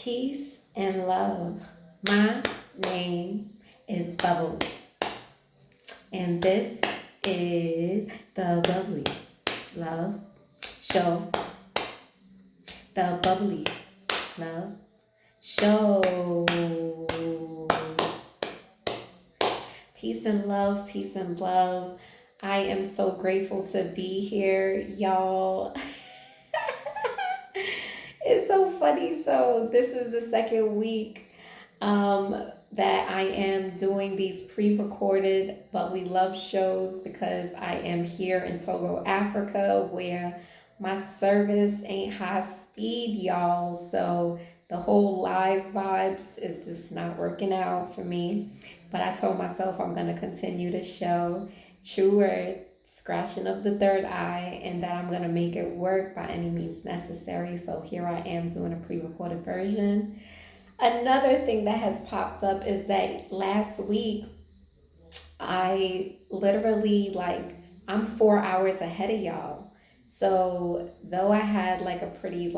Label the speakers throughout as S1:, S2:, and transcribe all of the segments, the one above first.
S1: Peace and love. My name is Bubbles, and this is the Bubbly Love Show. The Bubbly Love Show. Peace and love, peace and love. I am so grateful to be here, y'all. It's so funny. So this is the second week that I am doing these pre-recorded Bubbly Love shows because I am here in Togo, Africa, where my service ain't high speed, y'all. So the whole live vibes is just not working out for me. But I told myself I'm going to continue the show. True word, scratching of the third eye, and that I'm going to make it work by any means necessary. So here I am doing a pre-recorded version. Another thing that has popped up is that last week I literally I'm 4 hours ahead of y'all. So though I had a pretty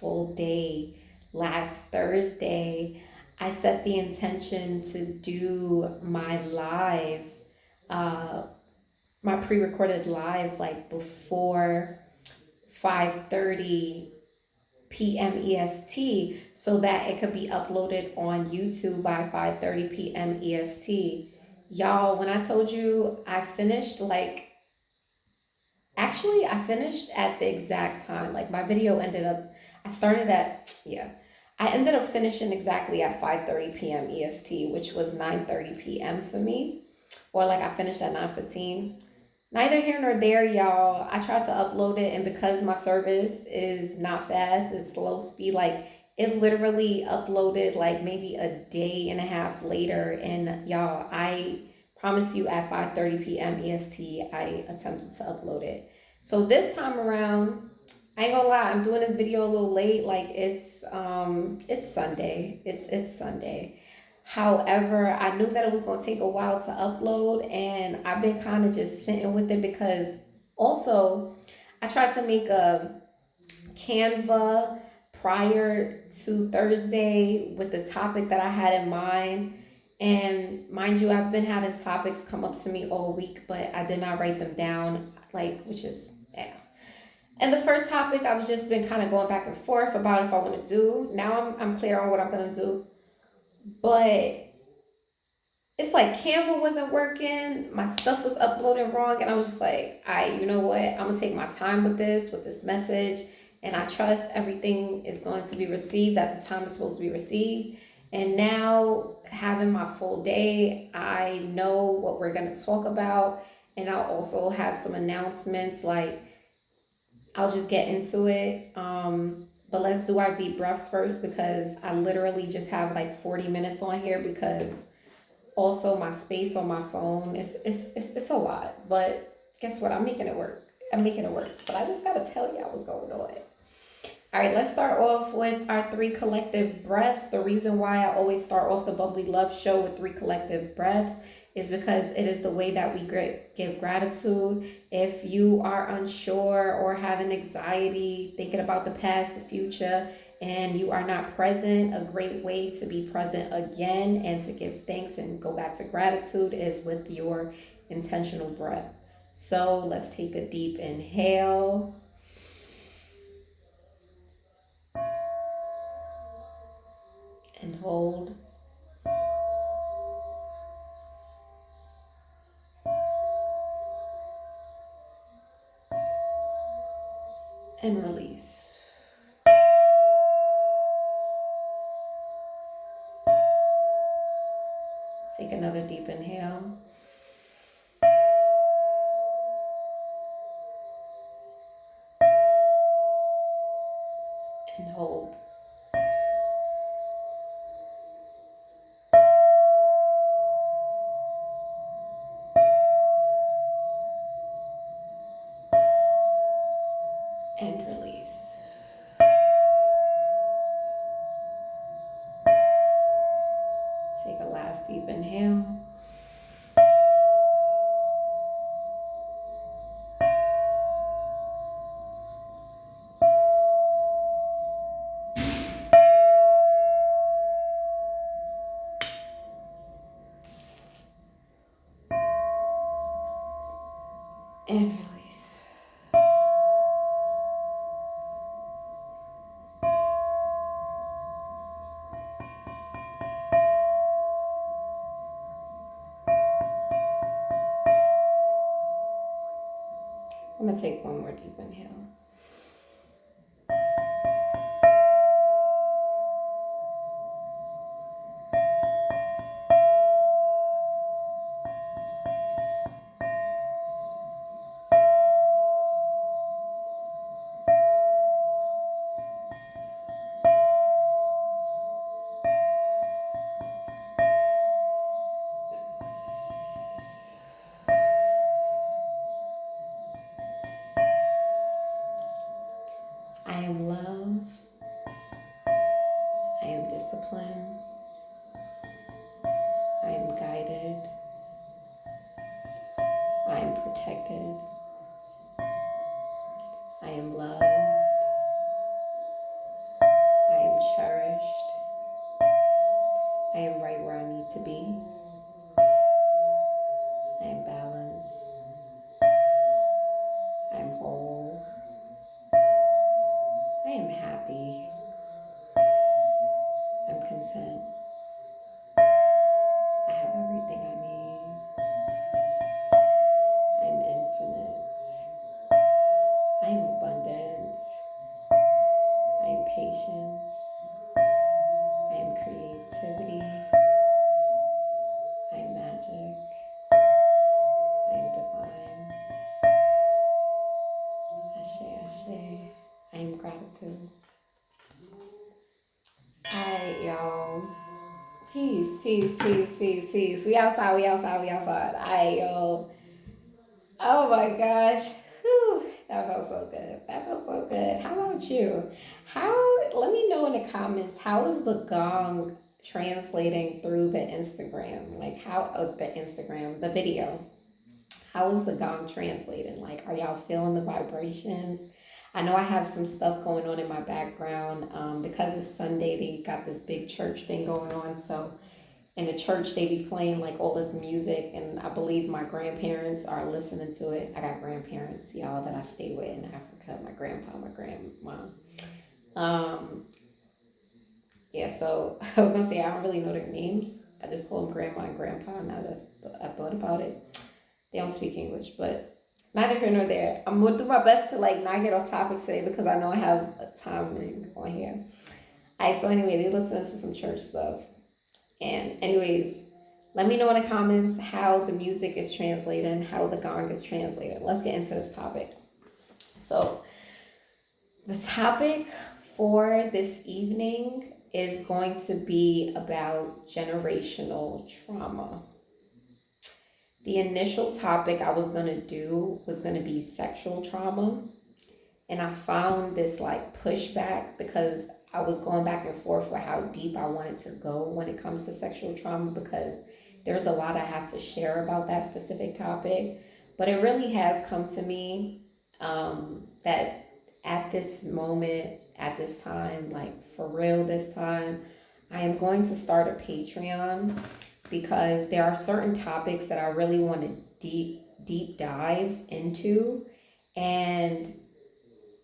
S1: full day last Thursday, I set the intention to do my live, my pre-recorded live before 5:30 p.m. EST so that it could be uploaded on YouTube by 5:30 p.m. EST. Y'all, when I told you I finished I finished at the exact time. My video ended up, I ended up finishing exactly at 5:30 p.m. EST, which was 9:30 p.m. for me. Or I finished at 9:15. Neither here nor there, y'all. I tried to upload it, and because my service is not fast, it's slow speed, it literally uploaded maybe a day and a half later. And y'all, I promise you at 5:30 p.m. EST, I attempted to upload it. So this time around, I ain't gonna lie, I'm doing this video a little late. It's Sunday. It's Sunday. However, I knew that it was going to take a while to upload, and I've been kind of just sitting with it because also I tried to make a Canva prior to Thursday with the topic that I had in mind. And mind you, I've been having topics come up to me all week, but I did not write them down, which is, yeah. And the first topic, I've just been kind of going back and forth about if I want to do. Now I'm clear on what I'm going to do. But it's Canva wasn't working. My stuff was uploading wrong. And I was just you know what? I'm going to take my time with this message. And I trust everything is going to be received at the time it's supposed to be received. And now having my full day, I know what we're going to talk about. And I'll also have some announcements. I'll just get into it. But let's do our deep breaths first because I literally just have 40 minutes on here because also my space on my phone it's a lot. But guess what? I'm making it work. But I just gotta tell y'all what's going on. All right, let's start off with our 3 collective breaths. The reason why I always start off the Bubbly Love Show with 3 collective breaths is because it is the way that we give gratitude. If you are unsure or having anxiety, thinking about the past, the future, and you are not present, a great way to be present again and to give thanks and go back to gratitude is with your intentional breath. So let's take a deep inhale. And hold. And release. Take another deep inhale. And hold. And release. Take a last deep inhale. I'm going to take one more deep inhale. I am love. I am discipline. I am guided. I am protected. I am loved. I am cherished. I am right where I need to be. I am balanced. I am whole. I am happy. I'm content. I have everything I need. I am infinite. I am abundance. I am patience. I am creativity. I am magic. I am divine. Ashe, ashe. I am gratitude. Alright, y'all. Peace, peace, peace, peace, peace. We outside, we outside, we outside. Alright, y'all. Oh my gosh. Whew. That felt so good. That felt so good. How about you? Let me know in the comments, how is the gong translating through the Instagram? Like the video. How is the gong translating? Like, are y'all feeling the vibrations? I know I have some stuff going on in my background because it's Sunday. They got this big church thing going on. So in the church, they be playing like all this music. And I believe my grandparents are listening to it. I got grandparents, y'all, that I stay with in Africa. My grandpa, my grandma. Yeah, so I was going to say, I don't really know their names. I just call them grandma and grandpa. Now that I thought about it. They don't speak English, but neither here nor there. I'm going to do my best to like not get off topic today because I know I have a timing on here. All right, so anyway, they listen to some church stuff. And anyways, let me know in the comments how the music is translated, how the gong is translated. Let's get into this topic. So the topic for this evening is going to be about generational trauma. The initial topic I was going to do was going to be sexual trauma. And I found this like pushback because I was going back and forth with how deep I wanted to go when it comes to sexual trauma, because there's a lot I have to share about that specific topic. But it really has come to me that at this moment, at this time, like for real this time, I am going to start a Patreon, because there are certain topics that I really want to deep dive into. And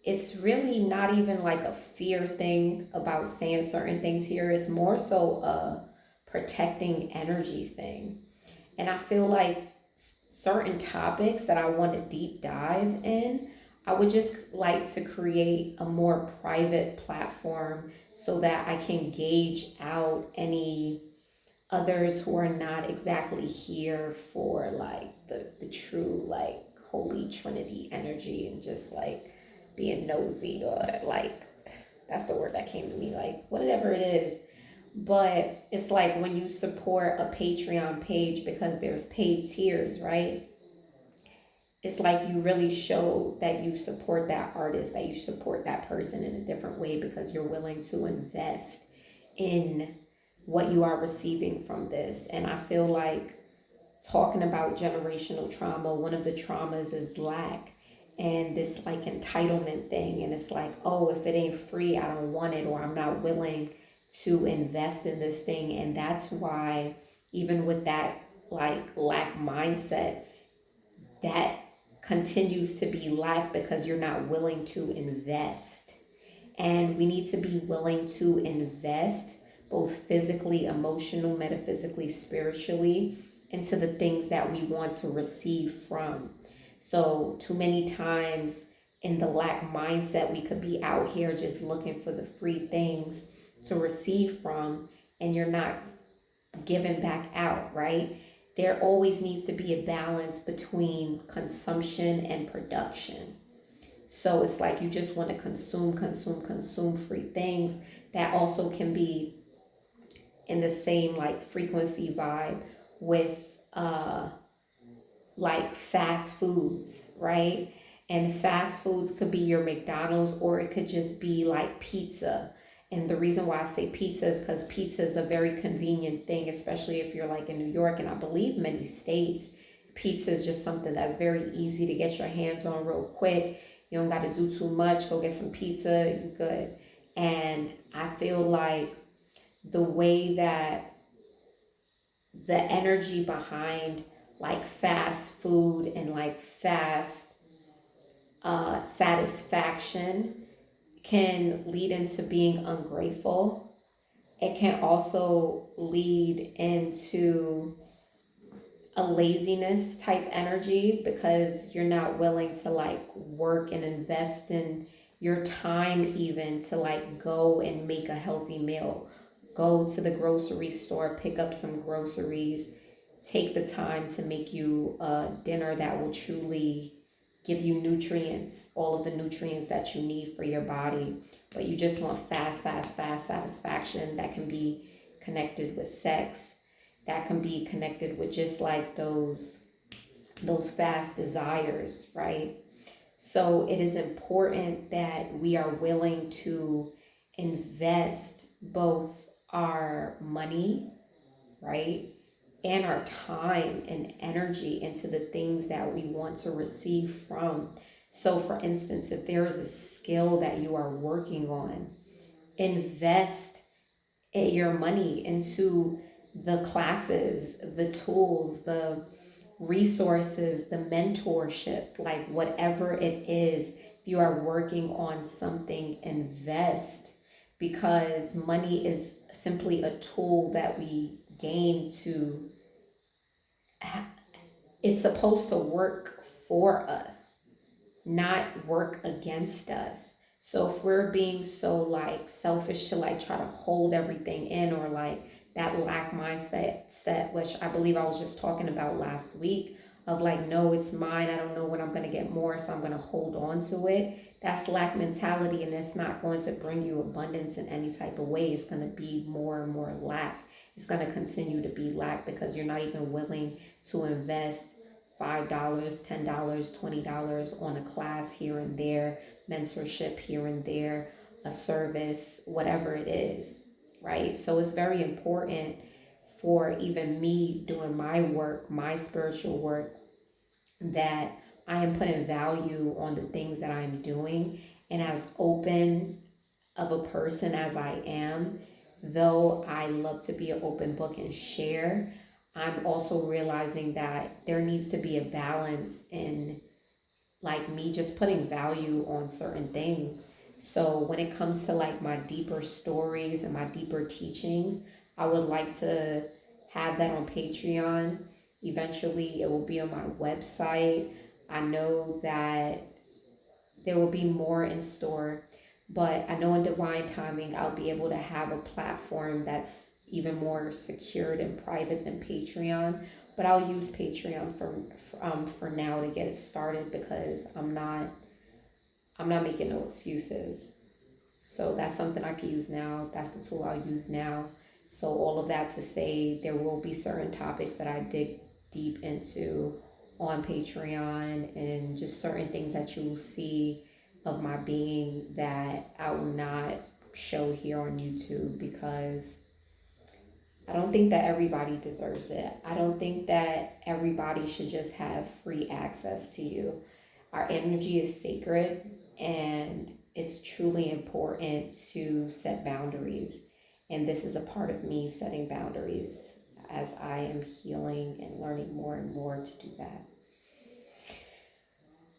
S1: it's really not even like a fear thing about saying certain things here. It's more so a protecting energy thing. And I feel like certain topics that I want to deep dive in, I would just like to create a more private platform so that I can gauge out any others who are not exactly here for like the true like Holy Trinity energy and just like being nosy, or like, that's the word that came to me, like whatever it is. But it's like when you support a Patreon page, because there's paid tiers, right? It's like you really show that you support that artist, that you support that person in a different way, because you're willing to invest in what you are receiving from this. And I feel like talking about generational trauma, one of the traumas is lack and this like entitlement thing. And it's like, oh, if it ain't free, I don't want it, or I'm not willing to invest in this thing. And that's why even with that like lack mindset, that continues to be lack, because you're not willing to invest. And we need to be willing to invest both physically, emotional, metaphysically, spiritually, into the things that we want to receive from. So too many times in the lack mindset, we could be out here just looking for the free things to receive from, and you're not giving back out, right? There always needs to be a balance between consumption and production. So it's like you just want to consume free things that also can be in the same like frequency vibe with like fast foods, right? And fast foods could be your McDonald's, or it could just be like pizza. And the reason why I say pizza is because pizza is a very convenient thing, especially if you're like in New York, and I believe many states. Pizza is just something that's very easy to get your hands on real quick. You don't got to do too much. Go get some pizza, you good. And I feel like the way that the energy behind like fast food and like fast satisfaction can lead into being ungrateful. It can also lead into a laziness type energy because you're not willing to like work and invest in your time even to like go and make a healthy meal. Go to the grocery store, pick up some groceries, take the time to make you a dinner that will truly give you nutrients, all of the nutrients that you need for your body. But you just want fast satisfaction that can be connected with sex, that can be connected with just like those fast desires, right? So it is important that we are willing to invest both our money, right, and our time and energy into the things that we want to receive from. So for instance, if there is a skill that you are working on, invest your money into the classes, the tools, the resources, the mentorship, like whatever it is. If you are working on something, invest, because money is simply a tool that we gain to, it's supposed to work for us, not work against us. So if we're being so like selfish to like try to hold everything in, or like that lack mindset, which I believe I was just talking about last week, of like, no, it's mine, I don't know when I'm going to get more, so I'm going to hold on to it. That's lack mentality, and it's not going to bring you abundance in any type of way. It's going to be more and more lack. It's going to continue to be lack because you're not even willing to invest $5, $10, $20 on a class here and there, mentorship here and there, a service, whatever it is, right? So it's very important for even me doing my work, my spiritual work, that I am putting value on the things that I'm doing. And as open of a person as I am, though I love to be an open book and share, I'm also realizing that there needs to be a balance in like me just putting value on certain things. So when it comes to like my deeper stories and my deeper teachings, I would like to have that on Patreon. Eventually it will be on my website. I know that there will be more in store, but I know in divine timing I'll be able to have a platform that's even more secured and private than Patreon. But I'll use Patreon for now to get it started, because I'm not making no excuses. So that's something I can use now. That's the tool I'll use now. So all of that to say, there will be certain topics that I dig deep into on Patreon, and just certain things that you will see of my being that I will not show here on YouTube, because I don't think that everybody deserves it. I don't think that everybody should just have free access to you. Our energy is sacred, and it's truly important to set boundaries. And this is a part of me setting boundaries as I am healing and learning more and more to do that.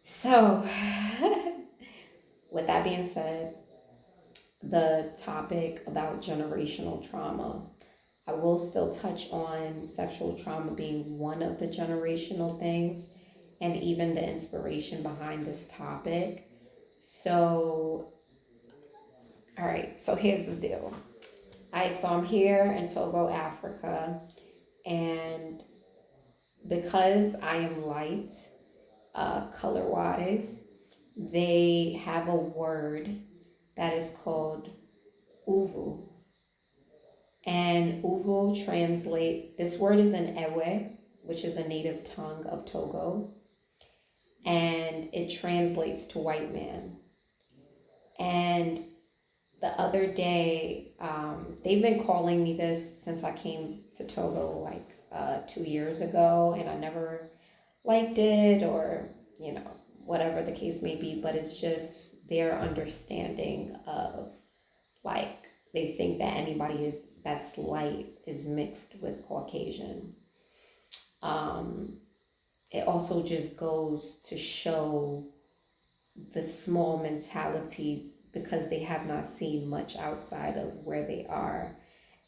S1: So, with that being said, the topic about generational trauma, I will still touch on sexual trauma being one of the generational things. and even the inspiration behind this topic. So, all right, so here's the deal. So I'm here in Togo, Africa, and because I am light, color wise, they have a word that is called uvu. And uvu this word is in Ewe, which is a native tongue of Togo, and it translates to white man. And the other day, they've been calling me this since I came to Togo like 2 years ago, and I never liked it, or whatever the case may be, but it's just their understanding of, like, they think that anybody that's light is mixed with Caucasian. It also just goes to show the small mentality, because they have not seen much outside of where they are.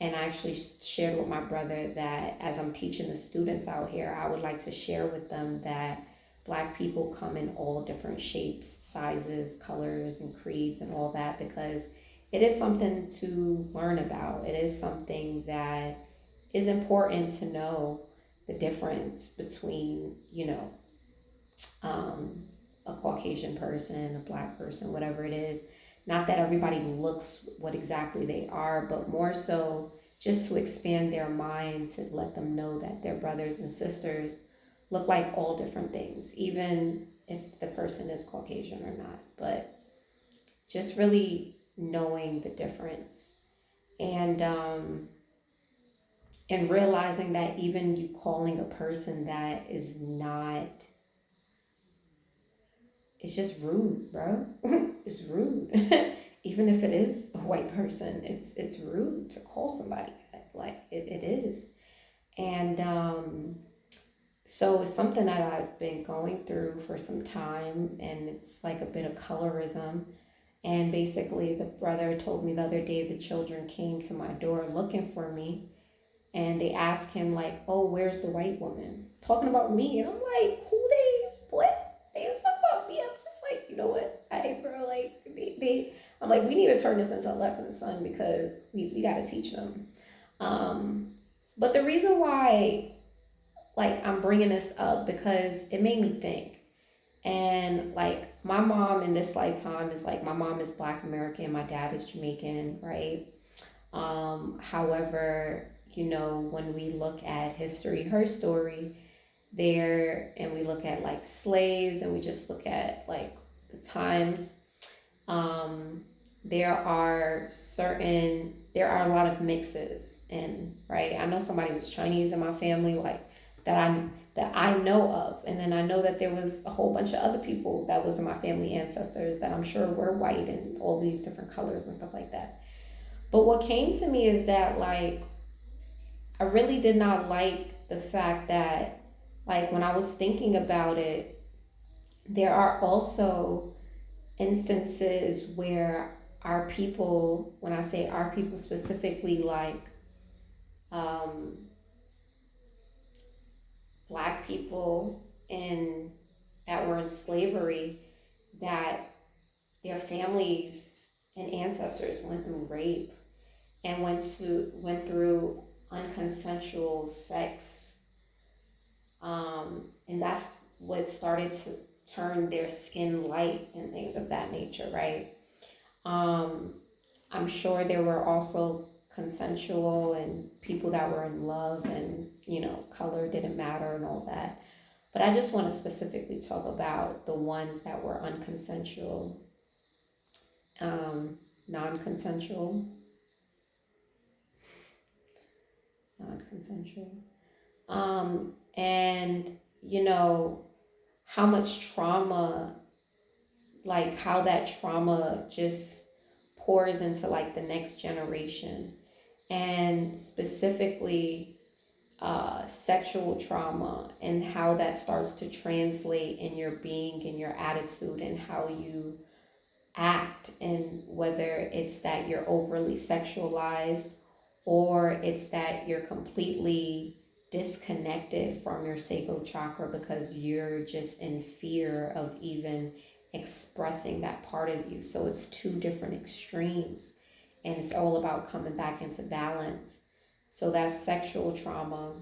S1: And I actually shared with my brother that as I'm teaching the students out here, I would like to share with them that Black people come in all different shapes, sizes, colors, and creeds and all that, because it is something to learn about. It is something that is important to know the difference between, a Caucasian person, a Black person, whatever it is. Not that everybody looks what exactly they are, but more so just to expand their minds, to let them know that their brothers and sisters look like all different things, even if the person is Caucasian or not. But just really knowing the difference, and realizing that even you calling a person that is not, it's just rude, bro. It's rude. Even if it is a white person, it's rude to call somebody that. Like, it is. And so it's something that I've been going through for some time, and it's like a bit of colorism. And basically, the brother told me the other day the children came to my door looking for me, and they asked him, like, oh, where's the white woman? Talking about me. And I'm like, what? They was talking about me. I'm just like, you know what? Hey, bro, like, I'm like, we need to turn this into a lesson, son, because we got to teach them. But the reason why, like, I'm bringing this up, because it made me think. And, like, my mom in this lifetime is, like, my mom is Black American, my dad is Jamaican, right? However, when we look at history, her story there, and we look at, like, slaves, and we just look at, like, the times, there are a lot of mixes in, right? I know somebody was Chinese in my family, like, that I know of. And then I know that there was a whole bunch of other people that was in my family ancestors that I'm sure were white and all these different colors and stuff like that. But what came to me is that, like, I really did not like the fact that, like, when I was thinking about it, there are also instances where our people, when I say our people specifically, like, Black people that were in slavery, that their families and ancestors went through rape and went through unconsensual sex, and that's what started to turn their skin light and things of that nature, right? I'm sure there were also consensual and people that were in love, and color didn't matter and all that. But I just want to specifically talk about the ones that were unconsensual, non-consensual, and how much trauma, like, how that trauma just pours into, like, the next generation, and specifically sexual trauma, and how that starts to translate in your being and your attitude and how you act, and whether it's that you're overly sexualized, or it's that you're completely disconnected from your sacral chakra because you're just in fear of even expressing that part of you. So it's two different extremes, and it's all about coming back into balance. So that's sexual trauma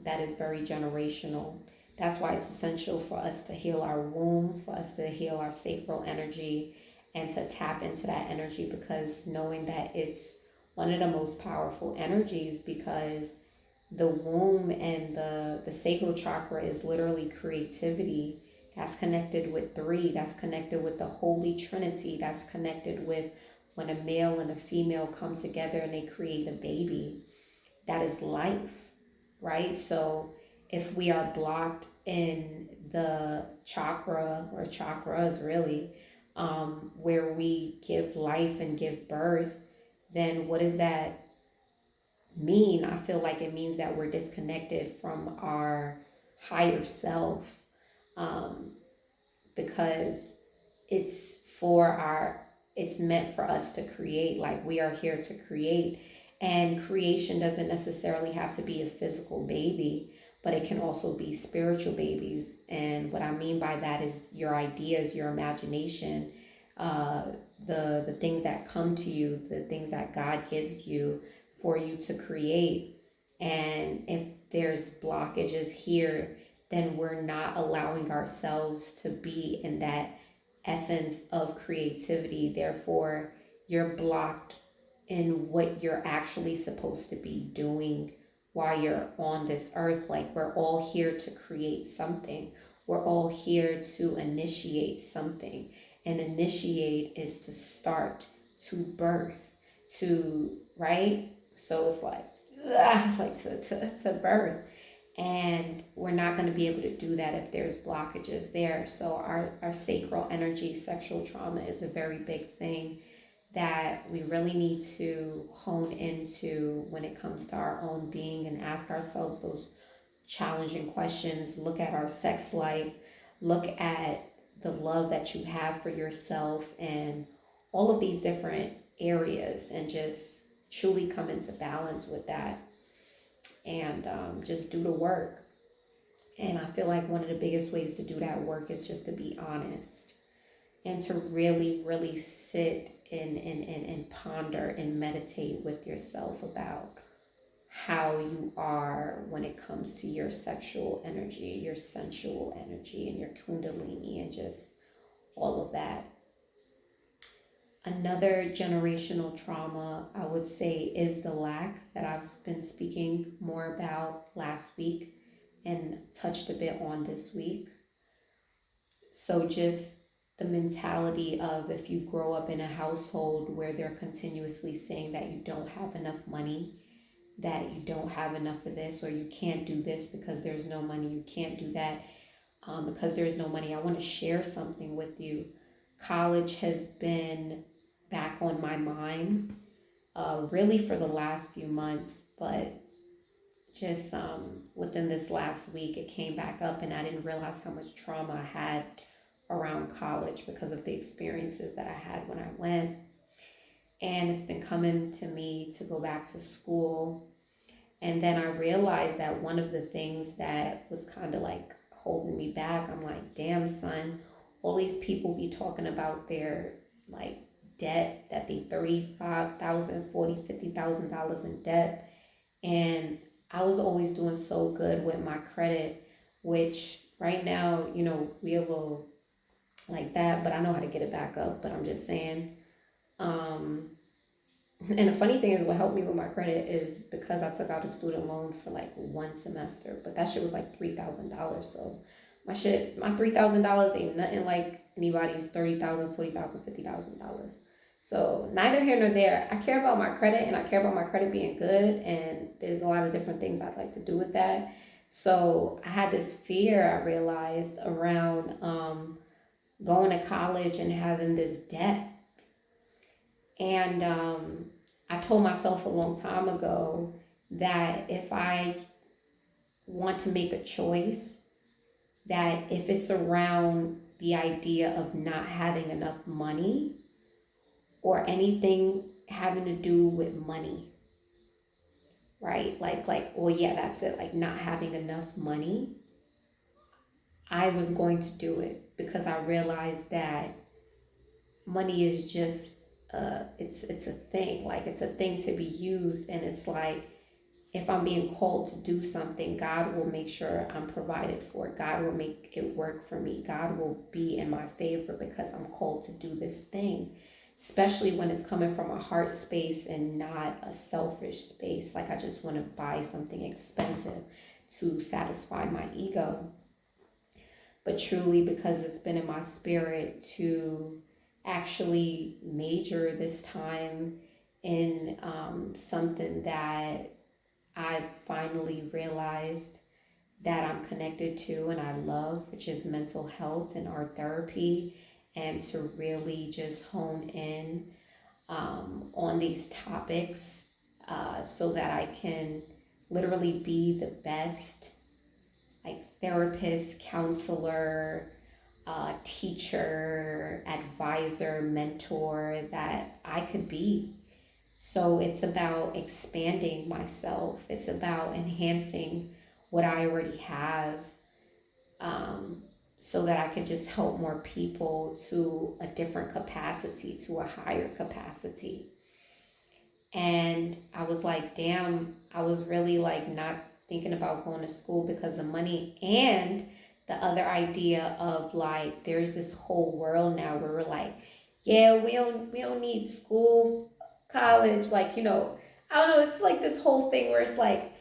S1: that is very generational. That's why it's essential for us to heal our womb, for us to heal our sacral energy, and to tap into that energy, because knowing that it's one of the most powerful energies, because the womb and the sacral chakra is literally creativity. That's connected with three. That's connected with the Holy Trinity. That's connected with when a male and a female come together and they create a baby. That is life, right? So if we are blocked in the chakra, or chakras really, where we give life and give birth, then what does that mean? I feel like it means that we're disconnected from our higher self, because it's it's meant for us to create. Like, we are here to create, and creation doesn't necessarily have to be a physical baby, but it can also be spiritual babies. And what I mean by that is your ideas, your imagination, the things that come to you, the things that God gives you for you to create. And if there's blockages here, then we're not allowing ourselves to be in that essence of creativity. Therefore, you're blocked in what you're actually supposed to be doing while you're on this earth. Like, we're all here to create something. We're all here to initiate something. And initiate is to start, to birth, to, right? So it's like, to birth. And we're not going to be able to do that if there's blockages there. So our sacral energy, sexual trauma, is a very big thing that we really need to hone into when it comes to our own being, and ask ourselves those challenging questions. Look at our sex life, look at the love that you have for yourself, and all of these different areas, and just truly come into balance with that, and just do the work. And I feel like one of the biggest ways to do that work is just to be honest, and to really, really sit and ponder and meditate with yourself about how you are when it comes to your sexual energy, your sensual energy, and your kundalini, and just all of that. Another generational trauma, I would say, is the lack, that I've been speaking more about last week and touched a bit on this week. So just the mentality of, if you grow up in a household where they're continuously saying that you don't have enough money, that you don't have enough of this, or you can't do this because there's no money, you can't do that because there's no money. I want to share something with you. College has been back on my mind really for the last few months, but just within this last week it came back up, and I didn't realize how much trauma I had around college because of the experiences that I had when I went. And it's been coming to me to go back to school. And then I realized that one of the things that was kind of like holding me back, I'm like, damn, son, all these people be talking about their like debt, that they $35,000, $40,000, $50,000 in debt. And I was always doing so good with my credit, which right now, we a little like that, but I know how to get it back up. But I'm just saying, and the funny thing is, what helped me with my credit is because I took out a student loan for like one semester, but that shit was like $3,000. So my $3,000 ain't nothing like anybody's $30,000, $40,000, $50,000. So neither here nor there. I care about my credit, and I care about my credit being good, and there's a lot of different things I'd like to do with that. So I had this fear, I realized, around going to college and having this debt. And I told myself a long time ago that if I want to make a choice, that if it's around the idea of not having enough money, or anything having to do with money, right? right? Well, yeah, that's it. Like not having enough money, I was going to do it because I realized that money is just it's a thing. Like it's a thing to be used, and it's like if I'm being called to do something, God will make sure I'm provided for. God will make it work for me. God will be in my favor because I'm called to do this thing, especially when it's coming from a heart space and not a selfish space. Like I just want to buy something expensive to satisfy my ego. But truly, because it's been in my spirit to actually major this time in something that I finally realized that I'm connected to and I love, which is mental health and art therapy, and to really just hone in on these topics so that I can literally be the best like therapist, counselor, teacher, advisor, mentor that I could be. So it's about expanding myself. It's about enhancing what I already have so that I can just help more people to a different capacity, to a higher capacity. And I was like, damn, I was really like not thinking about going to school because of money, and the other idea of like there's this whole world now where we're like, yeah, we don't need school, college, like, you know, I don't know, it's like this whole thing where it's like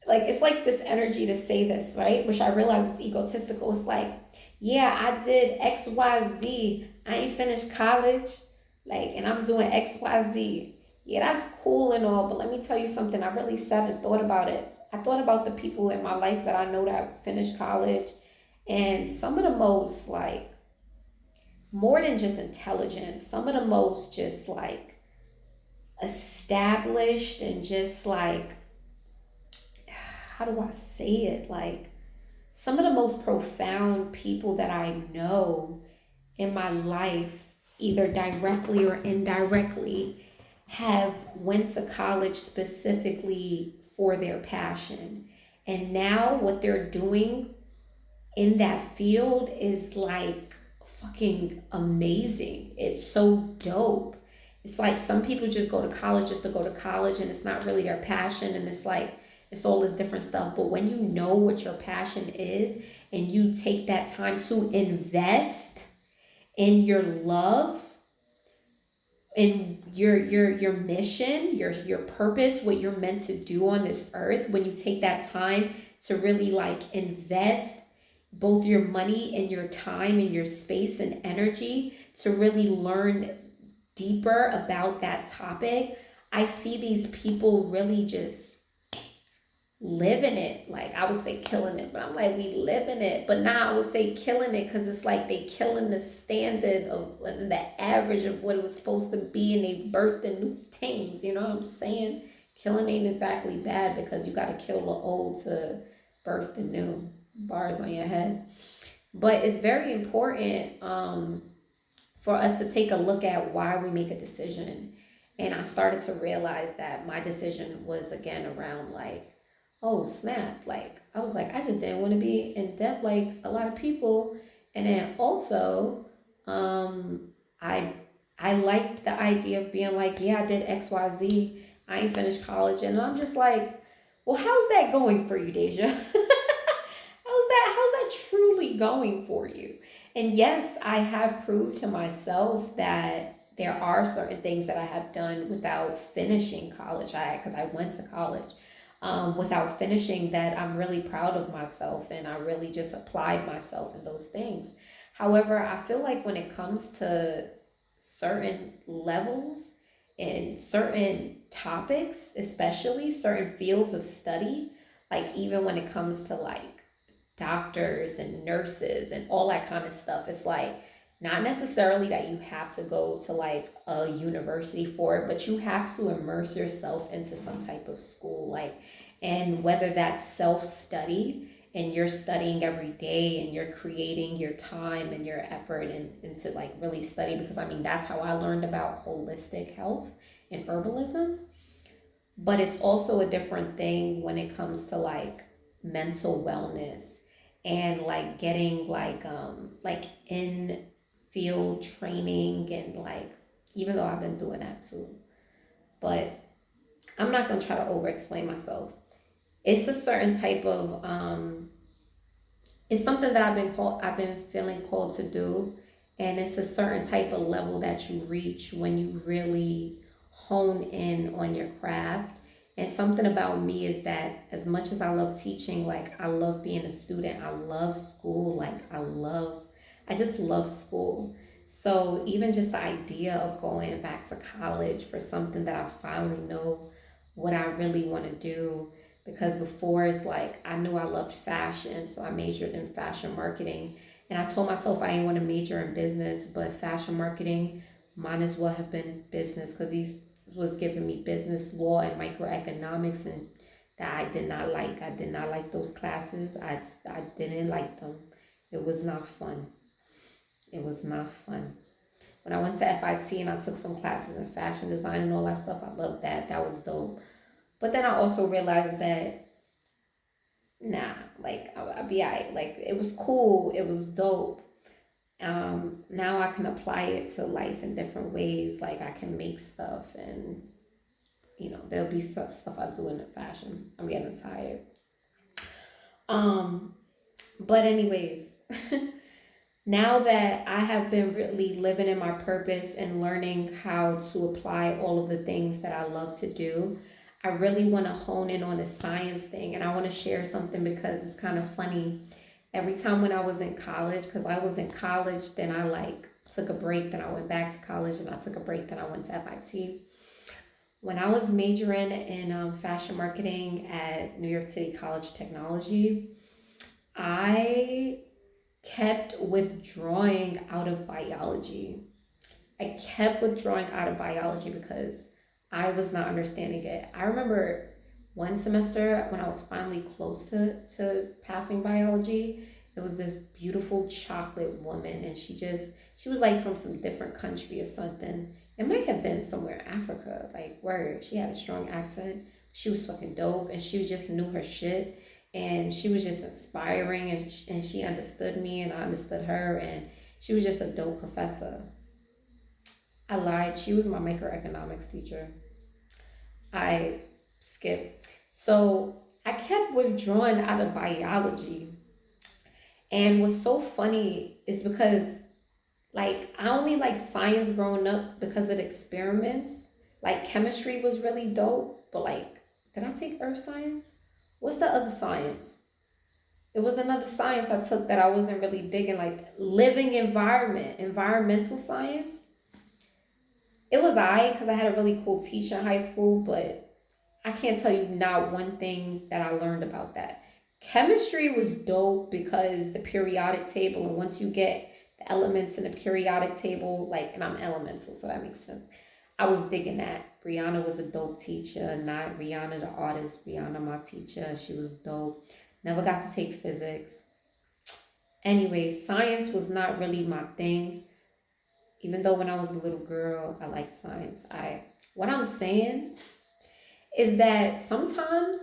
S1: it's like this energy to say this, right? Which I realize is egotistical. It's like, yeah, I did XYZ. I ain't finished college, like, and I'm doing XYZ. Yeah, that's cool and all, but let me tell you something. I really sat and thought about it. I thought about the people in my life that I know that finished college, and some of the most, like, more than just intelligent, some of the most just like established and just like, how do I say it? Like, some of the most profound people that I know in my life, either directly or indirectly, have went to college specifically for their passion. And now what they're doing in that field is like fucking amazing. It's so dope. It's like some people just go to college just to go to college and it's not really their passion, and it's like it's all this different stuff. But when you know what your passion is and you take that time to invest in your love, in your mission, your purpose, what you're meant to do on this earth, when you take that time to really like invest both your money and your time and your space and energy to really learn deeper about that topic, I see these people really just living it. Like, I would say killing it, but I'm like, we living it. But now I would say killing it because it's like they killing the standard of the average of what it was supposed to be, and they birthing new things. You know what I'm saying? Killing ain't exactly bad because you got to kill the old to birth the new. Bars on your head. But it's very important for us to take a look at why we make a decision. And I started to realize that my decision was again around like, oh snap, like I was like, I just didn't want to be in debt like a lot of people. And then also I liked the idea of being like, yeah, I did XYZ, I ain't finished college. And I'm just like, well, how's that going for you, Deja? How's that truly going for you? And yes, I have proved to myself that there are certain things that I have done without finishing college. Because I went to college without finishing, that I'm really proud of myself, and I really just applied myself in those things. However, I feel like when it comes to certain levels and certain topics, especially certain fields of study, like even when it comes to like doctors and nurses and all that kind of stuff, it's like not necessarily that you have to go to like a university for it, but you have to immerse yourself into some type of school, like, and whether that's self-study and you're studying every day and you're creating your time and your effort and to like really study, because I mean that's how I learned about holistic health and herbalism. But it's also a different thing when it comes to like mental wellness and like getting like in field training and like, even though I've been doing that too. But I'm not gonna try to over explain myself. It's a certain type of it's something that I've been feeling called to do, and it's a certain type of level that you reach when you really hone in on your craft. And something about me is that as much as I love teaching, like I love being a student, I love school, like I just love school. So even just the idea of going back to college for something that I finally know what I really want to do, because before it's like I knew I loved fashion, so I majored in fashion marketing, and I told myself I didn't want to major in business, but fashion marketing might as well have been business because these was giving me business law and microeconomics, and that I did not like. I did not like those classes. I didn't like them. It was not fun. It was not fun. When I went to FIC and I took some classes in fashion design and all that stuff, I loved that. That was dope. But then I also realized that nah, like I'll be alright. Like it was cool, it was dope. Now I can apply it to life in different ways. Like I can make stuff, and there'll be stuff I do in the fashion. I'm getting tired. Um, but anyways, now that I have been really living in my purpose and learning how to apply all of the things that I love to do, I really want to hone in on the science thing. And I want to share something because it's kind of funny. Every time when I was in college, because I was in college, then I like took a break, then I went back to college, and I took a break, then I went to FIT. When I was majoring in fashion marketing at New York City College of Technology, I kept withdrawing out of biology. I kept withdrawing out of biology because I was not understanding it. I remember one semester when I was finally close to passing biology, it was this beautiful chocolate woman, and she was like from some different country or something. It might have been somewhere in Africa, like where she had a strong accent. She was fucking dope, and she just knew her shit, and she was just inspiring, and she understood me, and I understood her, and she was just a dope professor. I lied. She was my microeconomics teacher. I skipped. So I kept withdrawing out of biology. And what's so funny is because, like, I only like science growing up because of the experiments. Like, chemistry was really dope, but, like, did I take earth science? What's the other science? It was another science I took that I wasn't really digging, like living environment, environmental science. It was because I had a really cool teacher in high school, but I can't tell you not one thing that I learned about that. Chemistry was dope because the periodic table, and once you get the elements in the periodic table, like, and I'm elemental, so that makes sense. I was digging that. Brianna was a dope teacher, not Rihanna the artist, Brianna my teacher. She was dope. Never got to take physics. Anyway, science was not really my thing. Even though when I was a little girl, I liked science. What I'm saying is that sometimes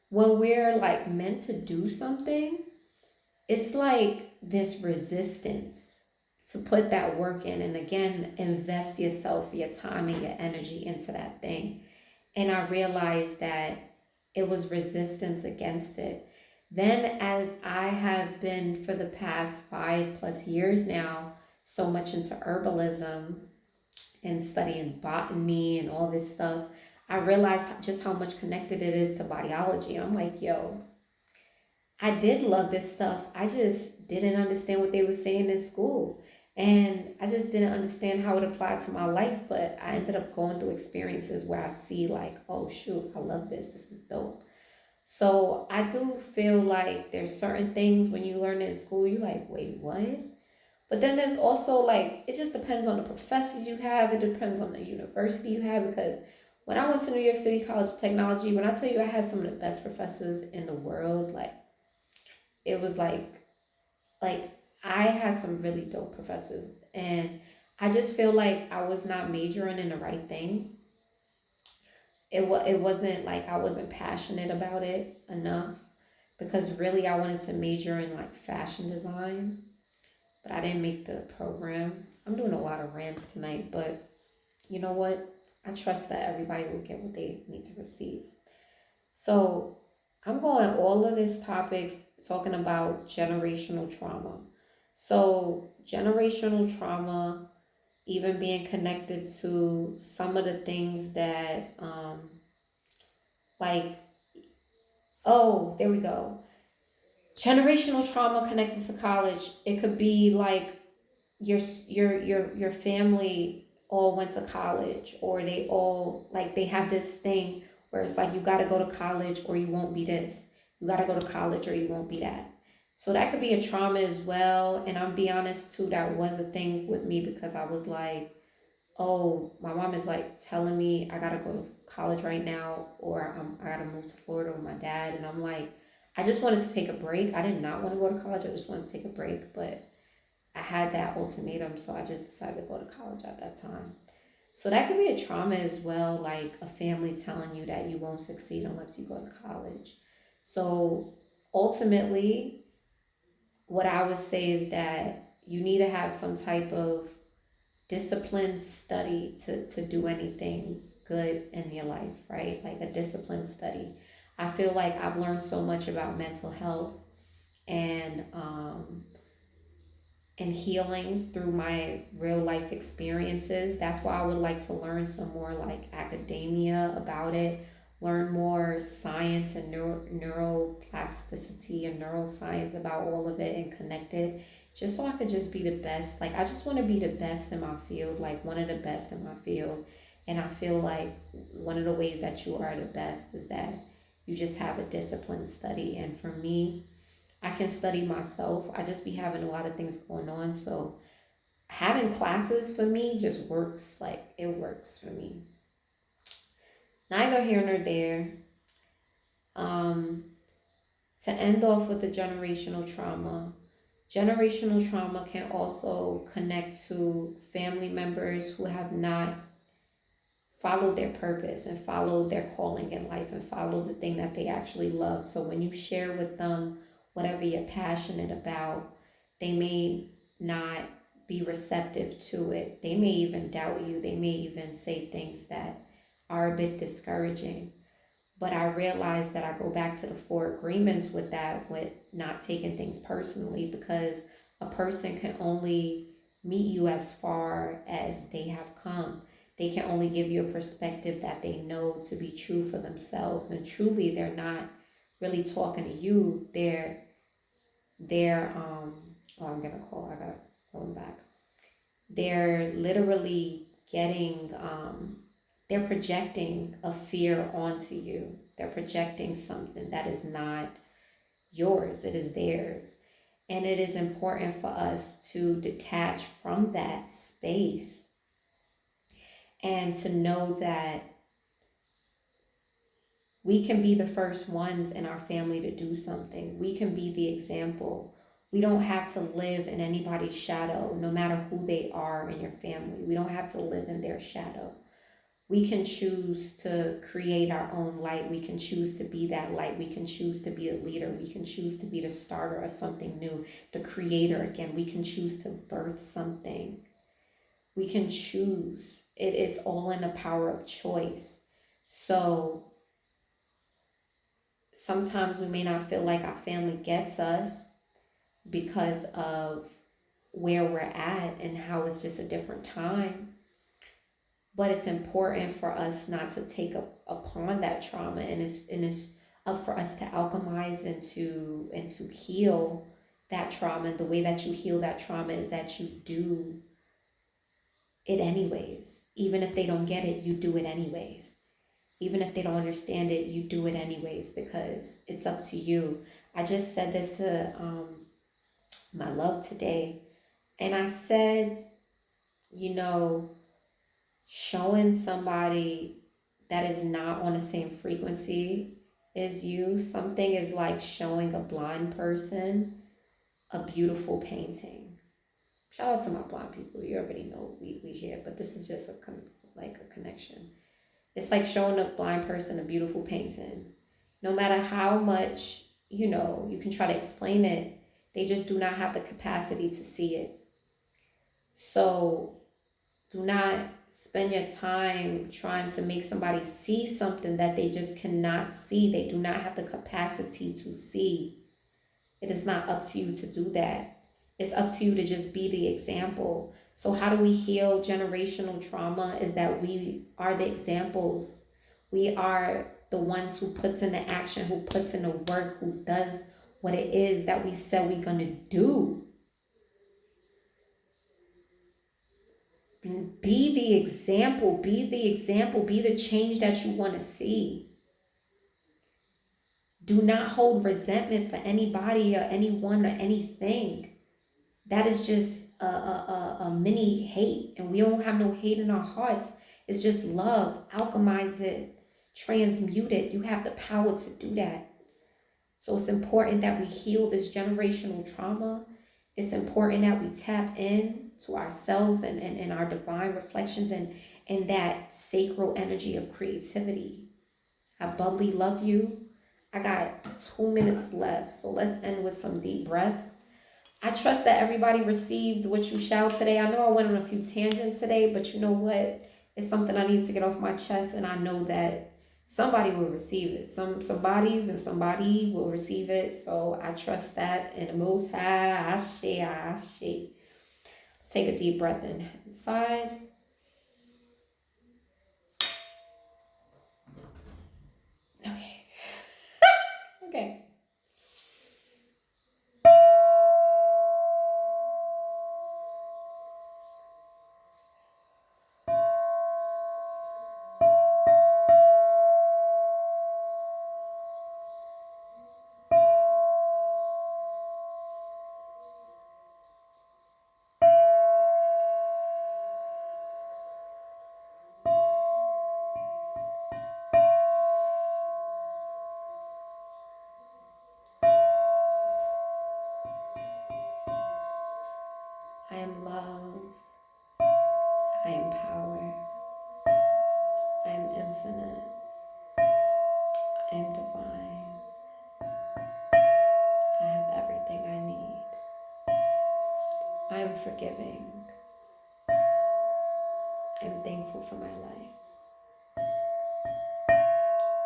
S1: when we're like meant to do something, it's like this resistance to put that work in, and again, invest yourself, your time and your energy into that thing. And I realized that it was resistance against it. Then as I have been for the past 5+ years now, so much into herbalism and studying botany and all this stuff, I realized just how much connected it is to biology. I'm like, yo, I did love this stuff. I just didn't understand what they were saying in school. And I just didn't understand how it applied to my life. But I ended up going through experiences where I see like, oh shoot, I love this. This is dope. So I do feel like there's certain things when you learn it in school, you're like, wait, what? But then there's also like, it just depends on the professors you have. It depends on the university you have. Because when I went to New York City College of Technology, when I tell you I had some of the best professors in the world, like it was like I had some really dope professors. And I just feel like I was not majoring in the right thing. it wasn't like I wasn't passionate about it enough, because really I wanted to major in like fashion design, but I didn't make the program. I'm doing a lot of rants tonight, but you know what? I trust that everybody will get what they need to receive. So I'm going all of these topics talking about generational trauma. So generational trauma, even being connected to some of the things that, like, oh, there we go. Generational trauma connected to college. It could be like your family all went to college, or they all, like, they have this thing where it's like you got to go to college or you won't be this, you got to go to college or you won't be that. So that could be a trauma as well. And I'm be honest too, that was a thing with me, because I was like, oh, my mom is like telling me I gotta go to college right now, or I gotta move to Florida with my dad. And I'm like, I just wanted to take a break. I did not want to go to college. I just wanted to take a break. But I had that ultimatum, so I just decided to go to college at that time. So that could be a trauma as well, like a family telling you that you won't succeed unless you go to college. So ultimately, what I would say is that you need to have some type of disciplined study to do anything good in your life, right? Like a disciplined study. I feel like I've learned so much about mental health and and healing through my real life experiences. That's why I would like to learn some more like academia about it, learn more science and neuroplasticity and neuroscience about all of it and connect it, just so I could just be the best. Like, I just want to be the best in my field, like one of the best in my field. And I feel like one of the ways that you are the best is that you just have a disciplined study. And for me, I can study myself. I just be having a lot of things going on. So having classes for me just works. Like, it works for me. Neither here nor there. To end off with the generational trauma, generational trauma can also connect to family members who have not followed their purpose and followed their calling in life and followed the thing that they actually love. So when you share with them whatever you're passionate about, they may not be receptive to it. They may even doubt you. They may even say things that are a bit discouraging. But I realize that I go back to the 4 agreements with that, with not taking things personally, because a person can only meet you as far as they have come. They can only give you a perspective that they know to be true for themselves. And truly, they're not really talking to you. I gotta call him back. They're literally getting, they're projecting a fear onto you. They're projecting something that is not yours, it is theirs. And it is important for us to detach from that space and to know that we can be the first ones in our family to do something. We can be the example. We don't have to live in anybody's shadow, no matter who they are in your family. We don't have to live in their shadow. We can choose to create our own light. We can choose to be that light. We can choose to be a leader. We can choose to be the starter of something new, the creator again. We can choose to birth something. We can choose. It is all in the power of choice. So sometimes we may not feel like our family gets us because of where we're at and how it's just a different time. But it's important for us not to take up upon that trauma, and it's up for us to alchemize and to heal that trauma. And the way that you heal that trauma is that you do it anyways. Even if they don't get it, you do it anyways. Even if they don't understand it, you do it anyways, because it's up to you. I just said this to my love today, and I said, showing somebody that is not on the same frequency as you, something is like showing a blind person a beautiful painting. Shout out to my blind people. You already know we here, but this is just a connection. It's like showing a blind person a beautiful painting. No matter how much, you can try to explain it, they just do not have the capacity to see it. So do not spend your time trying to make somebody see something that they just cannot see. They do not have the capacity to see. It is not up to you to do that. It's up to you to just be the example. So how do we heal generational trauma? Is that we are the examples. We are the ones who puts in the action, who puts in the work, who does what it is that we said we're going to do. Be the example, be the example, be the change that you want to see. Do not hold resentment for anybody or anyone or anything. That is just a mini hate, and we don't have no hate in our hearts. It's just love. Alchemize it, transmute it. You have the power to do that. So it's important that we heal this generational trauma. It's important that we tap in to ourselves and our divine reflections and that sacred energy of creativity. I bubbly love you. I got 2 minutes left, so let's end with some deep breaths. I trust that everybody received what you shout today. I know I went on a few tangents today, but you know what? It's something I need to get off my chest, and I know that somebody will receive it. Somebody will receive it. So I trust that in the Most High. Ashe. Let's take a deep breath inside. Okay. Okay. I am love. I am power. I am infinite. I am divine. I have everything I need. I am forgiving. I am thankful for my life.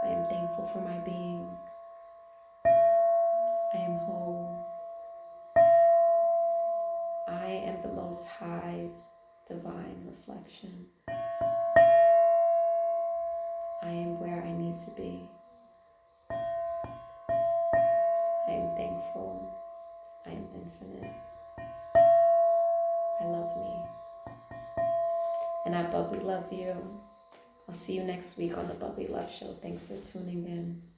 S1: I am thankful for my being. I am whole. I am the Most High's divine reflection. I am where I need to be. I am thankful. I am infinite. I love me. And I bubbly love you. I'll see you next week on the Bubbly Love Show. Thanks for tuning in.